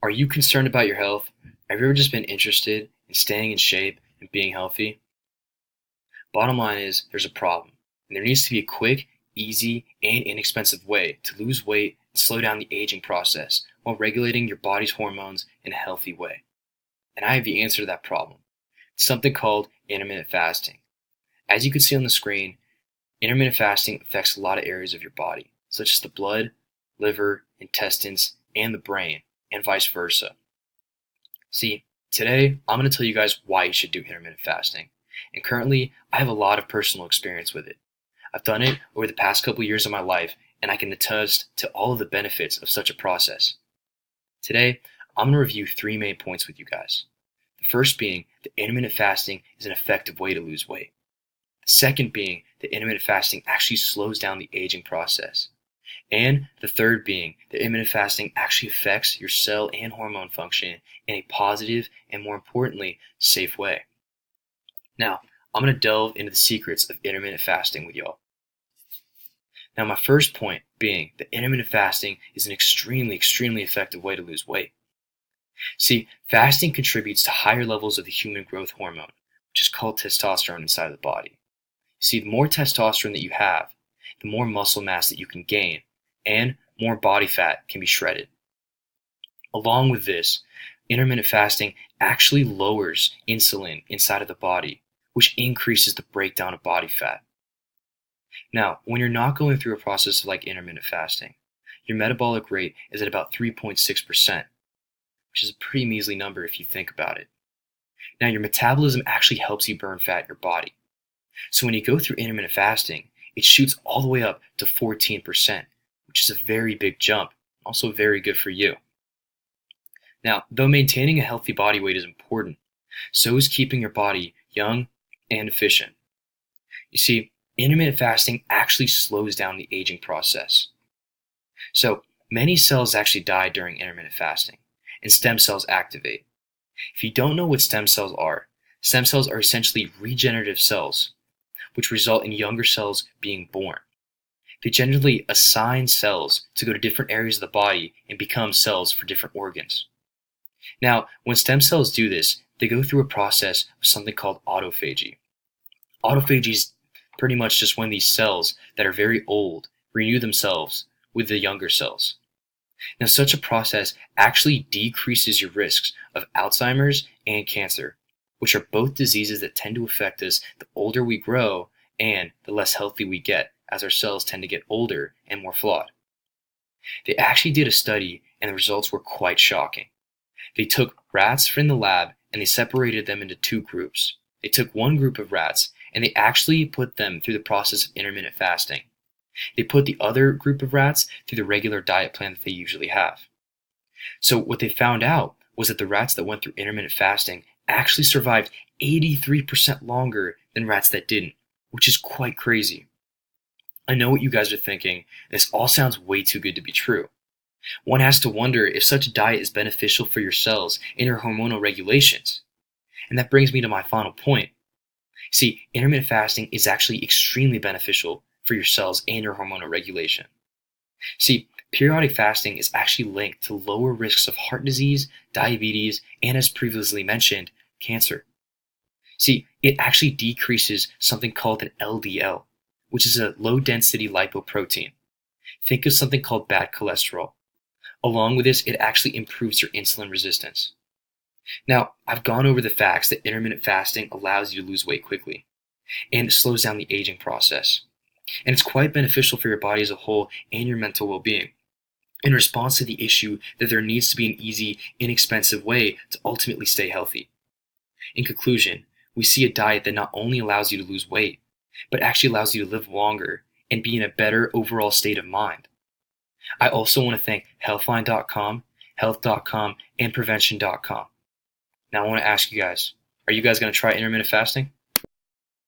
Are you concerned about your health? Have you ever just been interested in staying in shape and being healthy? Bottom line is, there's a problem, and there needs to be a quick, easy, and inexpensive way to lose weight and slow down the aging process while regulating your body's hormones in a healthy way. And I have the answer to that problem. It's something called intermittent fasting. As you can see on the screen, intermittent fasting affects a lot of areas of your body, such as the blood, liver, intestines, and the brain, and vice versa. See, today I'm going to tell you guys why you should do intermittent fasting. And currently, I have a lot of personal experience with it. I've done it over the past couple years of my life, and I can attest to all of the benefits of such a process. Today, I'm going to review 3 main points with you guys. The first being that intermittent fasting is an effective way to lose weight. The second being that intermittent fasting actually slows down the aging process. And the third being that intermittent fasting actually affects your cell and hormone function in a positive and, more importantly, safe way. Now, I'm going to delve into the secrets of intermittent fasting with y'all. Now, my first point being that intermittent fasting is an extremely effective way to lose weight. See, fasting contributes to higher levels of the human growth hormone, which is called testosterone inside of the body. See, the more testosterone that you have, the more muscle mass that you can gain, and more body fat can be shredded. Along with this, intermittent fasting actually lowers insulin inside of the body, which increases the breakdown of body fat. Now, when you're not going through a process like intermittent fasting, your metabolic rate is at about 3.6%, which is a pretty measly number if you think about it. Now, your metabolism actually helps you burn fat in your body. So when you go through intermittent fasting, it shoots all the way up to 14%, which is a very big jump, also very good for you. Now, though maintaining a healthy body weight is important, so is keeping your body young and efficient. You see, intermittent fasting actually slows down the aging process. So, many cells actually die during intermittent fasting, and stem cells activate. If you don't know what stem cells are essentially regenerative cells, which result in younger cells being born. They generally assign cells to go to different areas of the body and become cells for different organs. Now, when stem cells do this, they go through a process of something called autophagy. Autophagy is pretty much just when these cells that are very old renew themselves with the younger cells. Now, such a process actually decreases your risks of Alzheimer's and cancer, which are both diseases that tend to affect us the older we grow and the less healthy we get, as our cells tend to get older and more flawed. They actually did a study, and the results were quite shocking. They took rats from the lab and they separated them into 2 groups. They took one group of rats and they actually put them through the process of intermittent fasting. They put the other group of rats through the regular diet plan that they usually have. So what they found out was that the rats that went through intermittent fasting actually survived 83% longer than rats that didn't, which is quite crazy. I know what you guys are thinking. This all sounds way too good to be true. One has to wonder if such a diet is beneficial for your cells and your hormonal regulations. And that brings me to my final point. See, intermittent fasting is actually extremely beneficial for your cells and your hormonal regulation. See, periodic fasting is actually linked to lower risks of heart disease, diabetes, and, as previously mentioned, cancer. See, it actually decreases something called an LDL, which is a low-density lipoprotein. Think of something called bad cholesterol. Along with this, it actually improves your insulin resistance. Now, I've gone over the facts that intermittent fasting allows you to lose weight quickly, and it slows down the aging process. And it's quite beneficial for your body as a whole and your mental well-being, in response to the issue that there needs to be an easy, inexpensive way to ultimately stay healthy. In conclusion, we see a diet that not only allows you to lose weight, but actually allows you to live longer and be in a better overall state of mind. I also want to thank Healthline.com, Health.com, and Prevention.com. Now I want to ask you guys, are you guys going to try intermittent fasting?